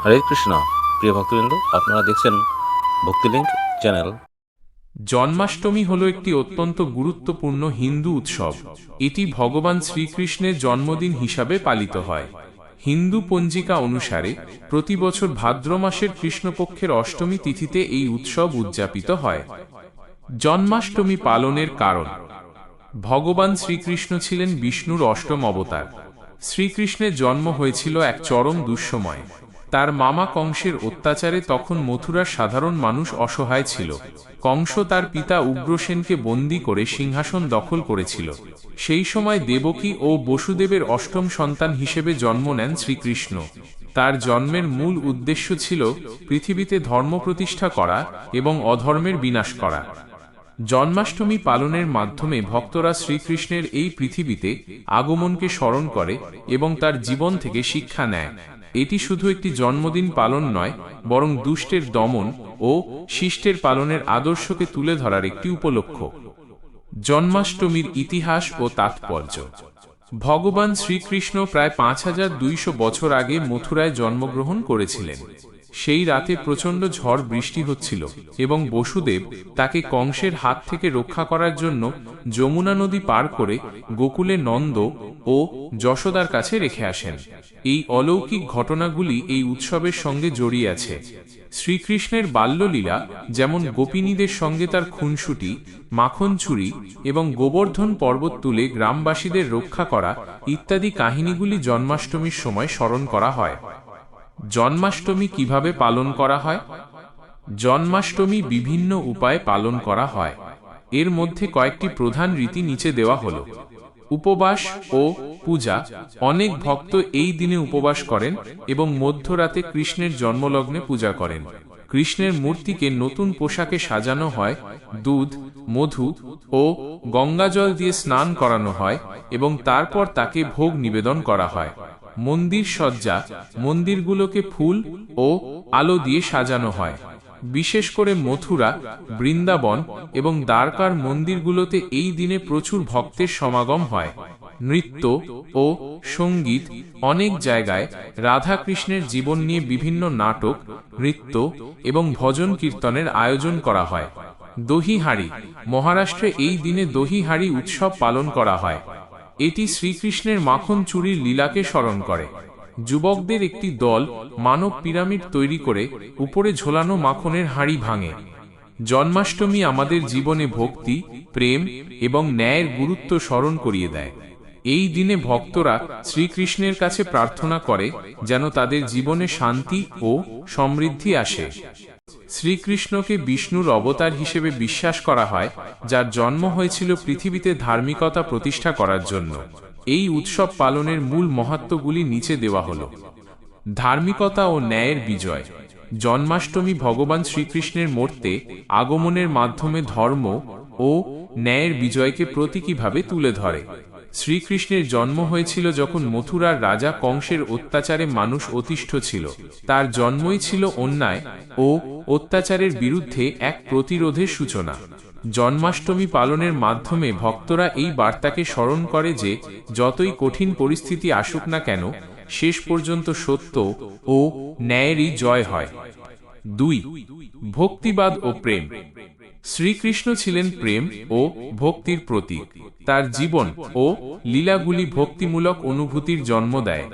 হরে কৃষ্ণ। প্রিয় ভক্তবৃন্দ, আপনারা দেখছেন ভক্তিলিঙ্ক চ্যানেল। জন্মাষ্টমী হল একটি অত্যন্ত গুরুত্বপূর্ণ হিন্দু উৎসব। এটি ভগবান শ্রীকৃষ্ণের জন্মদিন হিসাবে পালিত হয়। হিন্দু পঞ্জিকা অনুসারে প্রতি বছর ভাদ্র মাসের কৃষ্ণপক্ষের অষ্টমী তিথিতে এই উৎসব উদযাপিত হয়। জন্মাষ্টমী পালনের কারণ: ভগবান শ্রীকৃষ্ণ ছিলেন বিষ্ণুর অষ্টম অবতার। শ্রীকৃষ্ণের জন্ম হয়েছিল এক চরম দুঃসময়ে। তার মামা কংসের অত্যাচারে তখন মথুরার সাধারণ মানুষ অসহায় ছিল। কংস তার পিতা উগ্রসেনকে বন্দী করে সিংহাসন দখল করেছিল। সেই সময় দেবকী ও বসুদেবের অষ্টম সন্তান হিসেবে জন্ম নেন শ্রীকৃষ্ণ। তার জন্মের মূল উদ্দেশ্য ছিল পৃথিবীতে ধর্ম প্রতিষ্ঠা করা এবং অধর্মের বিনাশ করা। জন্মাষ্টমী পালনের মাধ্যমে ভক্তরা শ্রীকৃষ্ণের এই পৃথিবীতে আগমনকে স্মরণ করে এবং তার জীবন থেকে শিক্ষা নেয়। এটি শুধু একটি জন্মদিন পালন নয়, বরং দুষ্টের দমন ও শিষ্টের পালনের আদর্শকে তুলে ধরার একটি উপলক্ষ। জন্মাষ্টমীর ইতিহাস ও তাৎপর্য: ভগবান শ্রীকৃষ্ণ প্রায় 5200 বছর আগে মথুরায় জন্মগ্রহণ করেছিলেন। সেই রাতে প্রচণ্ড ঝড় বৃষ্টি হচ্ছিল এবং বসুদেব তাকে কংসের হাত থেকে রক্ষা করার জন্য যমুনা নদী পার করে গোকুলে নন্দ ও যশোদার কাছে রেখে আসেন। এই অলৌকিক ঘটনাগুলি এই উৎসবের সঙ্গে জড়িয়ে আছে। শ্রীকৃষ্ণের বাল্যলীলা, যেমন গোপিনীদের সঙ্গে তার খুনসুটি, মাখন চুরি এবং গোবর্ধন পর্বত তুলে গ্রামবাসীদের রক্ষা করা ইত্যাদি কাহিনীগুলি জন্মাষ্টমীর সময় স্মরণ করা হয়। জন্মাষ্টমী কিভাবে পালন করা হয়? জন্মাষ্টমী বিভিন্ন উপায়ে পালন করা হয়। এর মধ্যে কয়েকটি প্রধান রীতি নিচে দেওয়া হল। উপবাস ও পূজা: অনেক ভক্ত এই দিনে উপবাস করেন এবং মধ্যরাতে কৃষ্ণের জন্মলগ্নে পূজা করেন। কৃষ্ণের মূর্তিকে নতুন পোশাকে সাজানো হয়, দুধ, মধু ও গঙ্গাজল দিয়ে স্নান করানো হয় এবং তারপর তাকে ভোগ নিবেদন করা হয়। মন্দির সজ্জা: মন্দিরগুলোকে ফুল ও আলো দিয়ে সাজানো হয়। বিশেষ করে মথুরা, বৃন্দাবন এবং দ্বারকার মন্দিরগুলোতে এই দিনে প্রচুর ভক্তের সমাগম হয়। নৃত্য ও সঙ্গীত: অনেক জায়গায় রাধা কৃষ্ণের জীবন নিয়ে বিভিন্ন নাটক, নৃত্য এবং ভজন কীর্তনের আয়োজন করা হয়। দহি হাঁড়ি: মহারাষ্ট্রে এই দিনে দহি হাঁড়ি উৎসব পালন করা হয়। এটি শ্রীকৃষ্ণের মাখন চুরির লীলাকে স্মরণ করে। যুবকদের একটি দল মানব পিরামিড তৈরি করে উপরে ঝোলানো মাখনের হাঁড়ি ভাঙে। জন্মাষ্টমী আমাদের জীবনে ভক্তি, প্রেম এবং ন্যায়ের গুরুত্ব স্মরণ করিয়ে দেয়। এই দিনে ভক্তরা শ্রীকৃষ্ণের কাছে প্রার্থনা করে যেন তাদের জীবনে শান্তি ও সমৃদ্ধি আসে। শ্রীকৃষ্ণকে বিষ্ণুর অবতার হিসেবে বিশ্বাস করা হয়, যার জন্ম হয়েছিল পৃথিবীতে ধার্মিকতা প্রতিষ্ঠা করার জন্য। এই উৎসব পালনের মূল মাহাত্ম্যগুলি নিচে দেওয়া হল। ধার্মিকতা ও ন্যায়ের বিজয়: জন্মাষ্টমী ভগবান শ্রীকৃষ্ণের মর্ত্যে আগমনের মাধ্যমে ধর্ম ও ন্যায়ের বিজয়কে প্রতীকীভাবে তুলে ধরে। শ্রীকৃষ্ণের জন্ম হয়েছিল যখন মথুরার রাজা কংসের অত্যাচারে মানুষ অতিষ্ঠ ছিল। তার জন্মই ছিল অন্যায় ও অত্যাচারের বিরুদ্ধে এক প্রতিরোধের সূচনা। জন্মাষ্টমী পালনের মাধ্যমে ভক্তরা এই বার্তাকে স্মরণ করে যে যতই কঠিন পরিস্থিতি আসুক না কেন, শেষ পর্যন্ত সত্য ও ন্যায়েরই জয় হয়। 2. ভক্তিবাদ ও প্রেম: শ্রীকৃষ্ণ ছিলেন প্রেম ও ভক্তির প্রতীক। তার জীবন ও লীলাগুলি ভক্তিমূলক অনুভূতির জন্ম দেয়।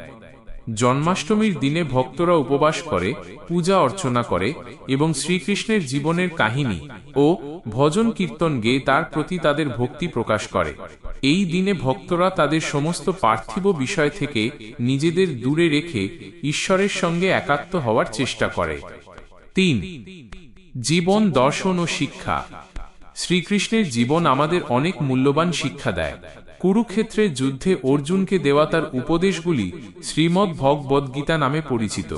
জন্মাষ্টমীর দিনে ভক্তরা উপবাস করে, পূজা অর্চনা করে এবং শ্রীকৃষ্ণের জীবনের কাহিনী ও ভজন কীর্তন গেয়ে তার প্রতি তাদের ভক্তি প্রকাশ করে। এই দিনে ভক্তরা তাদের সমস্ত পার্থিব বিষয় থেকে নিজেদের দূরে রেখে ঈশ্বরের সঙ্গে একাত্ম হওয়ার চেষ্টা করে। 3. জীবন দর্শন ও শিক্ষা: শ্রীকৃষ্ণের জীবন আমাদের অনেক মূল্যবান শিক্ষা দেয়। কুরুক্ষেত্রের যুদ্ধে অর্জুনকে দেওয়া তার উপদেশগুলি শ্রীমদ্ ভগবদ্গীতা নামে পরিচিত,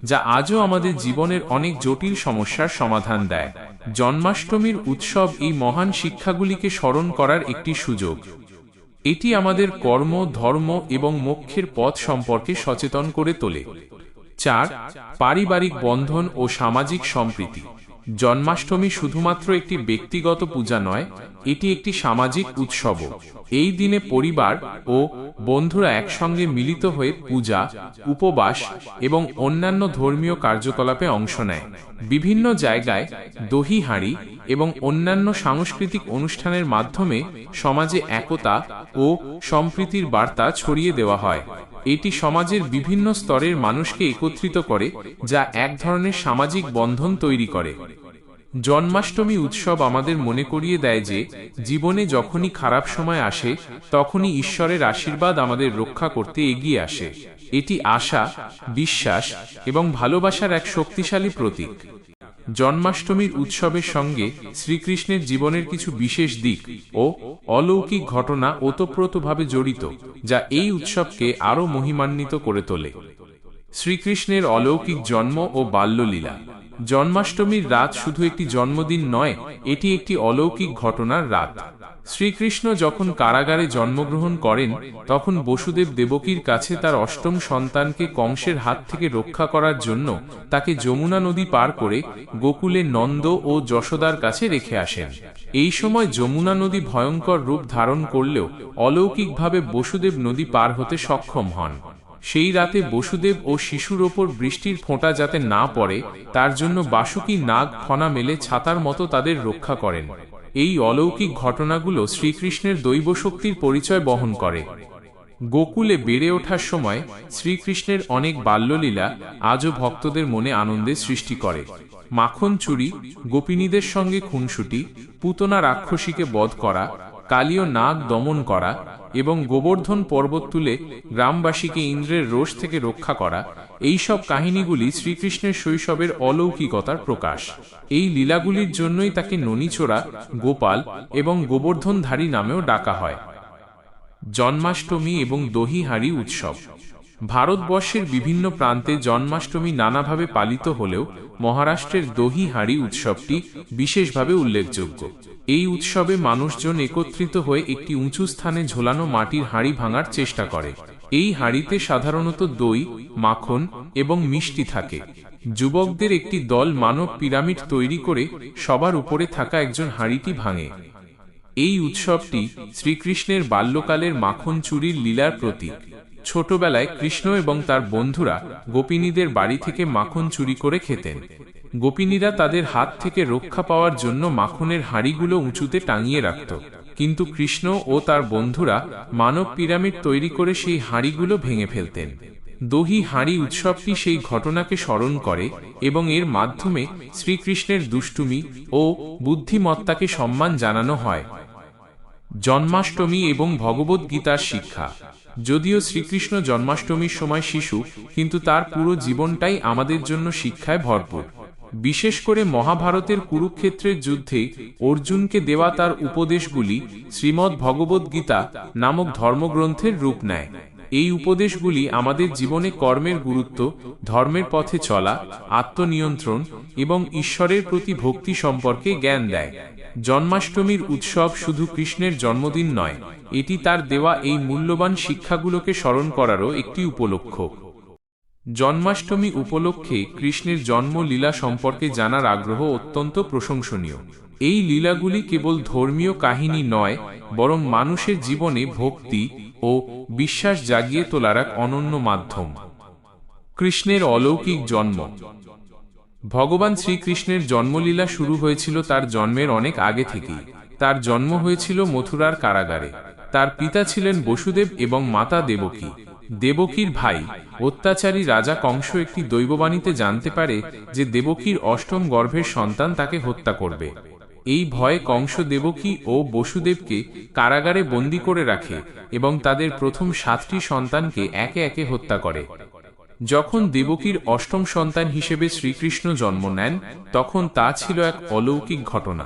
যা আজও আমাদের জীবনের অনেক জটিল সমস্যার সমাধান দেয়। জন্মাষ্টমীর উৎসব এই মহান শিক্ষাগুলিকে স্মরণ করার একটি সুযোগ। এটি আমাদের কর্ম, ধর্ম এবং মোক্ষের পথ সম্পর্কে সচেতন করে তোলে। 4. পারিবারিক বন্ধন ও সামাজিক সম্প্রীতি: জন্মাষ্টমী শুধুমাত্র একটি ব্যক্তিগত পূজা নয়, এটি একটি সামাজিক উৎসবও। এই দিনে পরিবার ও বন্ধুরা একসঙ্গে মিলিত হয়ে পূজা, উপবাস এবং অন্যান্য ধর্মীয় কার্যকলাপে অংশ নেয়। বিভিন্ন জায়গায় দহি হাঁড়ি এবং অন্যান্য সাংস্কৃতিক অনুষ্ঠানের মাধ্যমে সমাজে একতা ও সম্প্রীতির বার্তা ছড়িয়ে দেওয়া হয়। এটি সমাজের বিভিন্ন স্তরের মানুষকে একত্রিত করে, যা এক ধরনের সামাজিক বন্ধন তৈরি করে। জন্মাষ্টমী উৎসব আমাদের মনে করিয়ে দেয় যে জীবনে যখনই খারাপ সময় আসে, তখনই ঈশ্বরের আশীর্বাদ আমাদের রক্ষা করতে এগিয়ে আসে। এটি আশা, বিশ্বাস এবং ভালোবাসার এক শক্তিশালী প্রতীক। জন্মাষ্টমীর উৎসবের সঙ্গে শ্রীকৃষ্ণের জীবনের কিছু বিশেষ দিক ও অলৌকিক ঘটনা ওতপ্রোতভাবে জড়িত, যা এই উৎসবকে আরও মহিমান্বিত করে তোলে। শ্রীকৃষ্ণের অলৌকিক জন্ম ও বাল্যলীলা। জন্মাষ্টমীর রাত শুধু একটি জন্মদিন নয়, এটি একটি অলৌকিক ঘটনার রাত। শ্রীকৃষ্ণ যখন কারাগারে জন্মগ্রহণ করেন, তখন বসুদেব দেবকীর কাছে তার অষ্টম সন্তানকে কংসের হাত থেকে রক্ষা করার জন্য তাকে যমুনা নদী পার করে গোকুলে নন্দ ও যশোদার কাছে রেখে আসেন। এই সময় যমুনা নদী ভয়ঙ্কর রূপ ধারণ করলেও অলৌকিকভাবে বসুদেব নদী পার হতে সক্ষম হন। সেই রাতে বসুদেব ও শিশুর ওপর বৃষ্টির ফোঁটা যাতে না পড়ে, তার জন্য বাসুকী নাগ ফনা মেলে ছাতার মতো তাদের রক্ষা করেন। এই অলৌকিক ঘটনাগুলো শ্রীকৃষ্ণের দৈব শক্তির পরিচয় বহন করে। গোকুলে বেড়ে ওঠার সময় শ্রীকৃষ্ণের অনেক বাল্যলীলা আজও ভক্তদের মনে আনন্দের সৃষ্টি করে। মাখন চুরি, গোপিনীদের সঙ্গে খুনসুটি, পুতনা রাক্ষসীকে বধ করা, কালীয় নাগ দমন করা এবং গোবর্ধন পর্বত তুলে গ্রামবাসীকে ইন্দ্রের রোষ থেকে রক্ষা করা, এই সব কাহিনীগুলি শ্রীকৃষ্ণের শৈশবের অলৌকিকতার প্রকাশ। এই লীলাগুলির জন্যই তাকে ননীচোরা, গোপাল এবং গোবর্ধনধারী নামেও ডাকা হয়। জন্মাষ্টমী এবং দহি হাঁড়ি উৎসব। ভারতবর্ষের বিভিন্ন প্রান্তে জন্মাষ্টমী নানাভাবে পালিত হলেও মহারাষ্ট্রের দহি হাঁড়ি উৎসবটি বিশেষভাবে উল্লেখযোগ্য। এই উৎসবে মানুষজন একত্রিত হয়ে একটি উঁচু স্থানে ঝোলানো মাটির হাঁড়ি ভাঙার চেষ্টা করে। এই হাঁড়িতে সাধারণত দই, মাখন এবং মিষ্টি থাকে। যুবকদের একটি দল মানব পিরামিড তৈরি করে সবার উপরে থাকা একজন হাঁড়িটি ভাঙে। এই উৎসবটি শ্রীকৃষ্ণের বাল্যকালের মাখন চুরির লীলার প্রতীক। ছোটবেলায় কৃষ্ণ এবং তার বন্ধুরা গোপিনীদের বাড়ি থেকে মাখন চুরি করে খেতেন। গোপিনীরা তাদের হাত থেকে রক্ষা পাওয়ার জন্য মাখনের হাঁড়িগুলো উঁচুতে টাঙিয়ে রাখত, কিন্তু কৃষ্ণ ও তার বন্ধুরা মানব পিরামিড তৈরি করে সেই হাঁড়িগুলো ভেঙে ফেলতেন। দহি হাঁড়ি উৎসবটি সেই ঘটনাকে স্মরণ করে এবং এর মাধ্যমে শ্রীকৃষ্ণের দুষ্টুমি ও বুদ্ধিমত্তাকে সম্মান জানানো হয়। জন্মাষ্টমী এবং ভগবদ্গীতার শিক্ষা। যদিও শ্রীকৃষ্ণ জন্মাষ্টমীর সময় শিশু, কিন্তু তার পুরো জীবনটাই আমাদের জন্য শিক্ষায় ভরপুর। বিশেষ করে মহাভারতের কুরুক্ষেত্রের যুদ্ধে অর্জুনকে দেওয়া তার উপদেশগুলি শ্রীমদ্ ভগবদ্গীতা নামক ধর্মগ্রন্থের রূপ নেয়। এই উপদেশগুলি আমাদের জীবনে কর্মের গুরুত্ব, ধর্মের পথে চলা, আত্মনিয়ন্ত্রণ এবং ঈশ্বরের প্রতি ভক্তি সম্পর্কে জ্ঞান দেয়। জন্মাষ্টমীর উৎসব শুধু কৃষ্ণের জন্মদিন নয়, এটি তার দেওয়া এই মূল্যবান শিক্ষাগুলোকে স্মরণ করারও একটি উপলক্ষ। জন্মাষ্টমী উপলক্ষে কৃষ্ণের জন্ম লীলা সম্পর্কে জানার আগ্রহ অত্যন্ত প্রশংসনীয়। এই লীলাগুলি কেবল ধর্মীয় কাহিনী নয়, বরং মানুষের জীবনে ভক্তি ও বিশ্বাস জাগিয়ে তোলার এক অনন্য মাধ্যম। কৃষ্ণের অলৌকিক জন্ম। ভগবান শ্রীকৃষ্ণের জন্মলীলা শুরু হয়েছিল তার জন্মের অনেক আগে থেকেই। তার জন্ম হয়েছিল মথুরার কারাগারে। তার পিতা ছিলেন বসুদেব এবং মাতা দেবকী। দেবকীর ভাই অত্যাচারী রাজা কংস একটি দৈববাণীতে জানতে পারে যে দেবকীর অষ্টম গর্ভের সন্তান তাকে হত্যা করবে। এই ভয়ে কংস দেবকী ও বসুদেবকে কারাগারে বন্দী করে রাখে এবং তাদের প্রথম 7টি সন্তানকে একে একে হত্যা করে। যখন দেবকীর অষ্টম সন্তান হিসেবে শ্রীকৃষ্ণ জন্ম নেন, তখন তা ছিল এক অলৌকিক ঘটনা।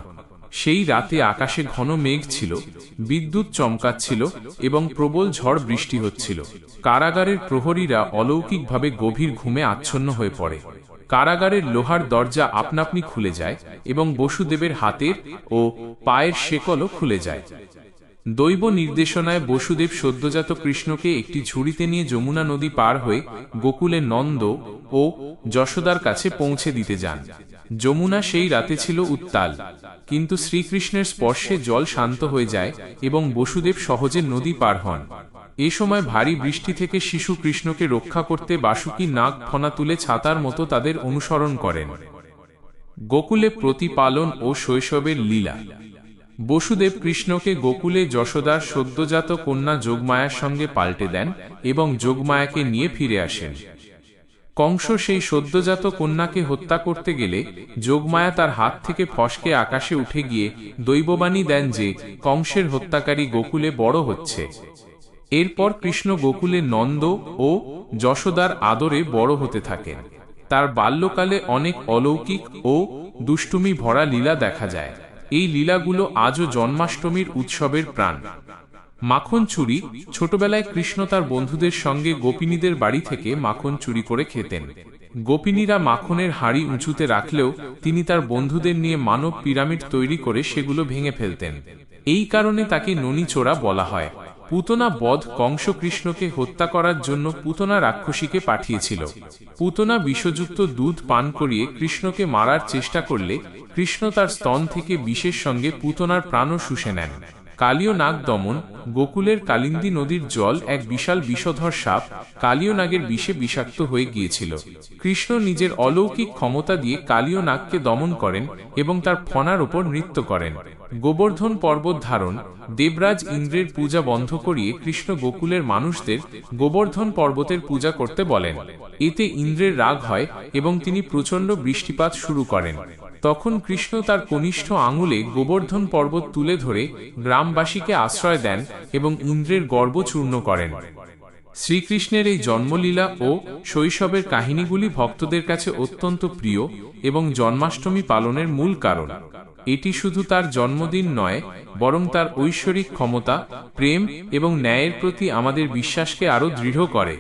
সেই রাতে আকাশে ঘন মেঘ ছিল, বিদ্যুৎ চমকাচ্ছিল এবং প্রবল ঝড় বৃষ্টি হচ্ছিল। কারাগারের প্রহরীরা অলৌকিকভাবে গভীর ঘুমে আচ্ছন্ন হয়ে পড়ে। কারাগারের লোহার দরজা আপনাপনি খুলে যায় এবং বসুদেবের হাতের ও পায়ের শেকলও খুলে যায়। দৈব নির্দেশনায় বসুদেব সদ্যজাত কৃষ্ণকে একটি ঝুড়িতে নিয়ে যমুনা নদী পার হয়ে গোকুলে নন্দ ও যশোদার কাছে পৌঁছে দিতে যান। যমুনা সেই রাতে ছিল উত্তাল, কিন্তু শ্রীকৃষ্ণের স্পর্শে জল শান্ত হয়ে যায় এবং বসুদেব সহজে নদী পার হন। এ সময় ভারী বৃষ্টি থেকে শিশু কৃষ্ণকে রক্ষা করতে বাসুকী নাগ ফনা তুলে ছাতার মতো তাদের অনুসরণ করেন। গোকুলে প্রতিপালন ও শৈশবের লীলা। বসুদেব কৃষ্ণকে গোকুলে যশোদার সদ্যজাত কন্যা যোগমায়ার সঙ্গে পাল্টে দেন এবং যোগমায়াকে নিয়ে ফিরে আসেন। কংস সেই সদ্যজাত কন্যাকে হত্যা করতে গেলে যোগমায়া তার হাত থেকে ফসকে আকাশে উঠে গিয়ে দৈববাণী দেন যে কংসের হত্যাকারী গোকুলে বড় হচ্ছে। এরপর কৃষ্ণ গোকুলে নন্দ ও যশোদার আদরে বড় হতে থাকেন। তার বাল্যকালে অনেক অলৌকিক ও দুষ্টুমি ভরা লীলা দেখা যায়। এই লীলাগুলো আজও জন্মাষ্টমীর উৎসবের প্রাণ। মাখন চুরি। ছোটবেলায় কৃষ্ণ তার বন্ধুদের সঙ্গে গোপিনীদের বাড়ি থেকে মাখন চুরি করে খেতেন। গোপিনীরা মাখনের হাঁড়ি উঁচুতে রাখলেও তিনি তার বন্ধুদের নিয়ে মানব পিরামিড তৈরি করে সেগুলো ভেঙে ফেলতেন। এই কারণে তাকে ননীচোরা বলা হয়। পুতনা বধ। কংস কৃষ্ণকে হত্যা করার জন্য পুতনা রাক্ষসীকে পাঠিয়েছিল। পুতনা বিষযুক্ত দুধ পান করিয়ে কৃষ্ণকে মারার চেষ্টা করলে কৃষ্ণ তার স্তন থেকে বিষের সঙ্গে পুতনার প্রাণও শুষে নেন। কালীয় নাগ দমন। গোকুলের কালিন্দী নদীর জল এক বিশাল বিষধর সাপ কালীয় নাগের বিষে বিষাক্ত হয়ে গিয়েছিল। কৃষ্ণ নিজের অলৌকিক ক্ষমতা দিয়ে কালীয় নাগকে দমন করেন এবং তার ফণার ওপর নৃত্য করেন। গোবর্ধন পর্বত ধারণ। দেবরাজ ইন্দ্রের পূজা বন্ধ করিয়ে কৃষ্ণ গোকুলের মানুষদের গোবর্ধন পর্বতের পূজা করতে বলেন। এতে ইন্দ্রের রাগ হয় এবং তিনি প্রচণ্ড বৃষ্টিপাত শুরু করেন। তখন কৃষ্ণ তার কনিষ্ঠ আঙুলে গোবর্ধন পর্বত তুলে ধরে গ্রামবাসীকে আশ্রয় দেন এবং ইন্দ্রের গর্ব চূর্ণ করেন। শ্রীকৃষ্ণের এই জন্মলীলা ও শৈশবের কাহিনীগুলি ভক্তদের কাছে অত্যন্ত প্রিয় এবং জন্মাষ্টমী পালনের মূল কারণ। এটি শুধু তার জন্মদিন নয়, বরং তার ঐশ্বরিক ক্ষমতা, প্রেম এবং ন্যায়ের প্রতি আমাদের বিশ্বাসকে আরও দৃঢ় করে।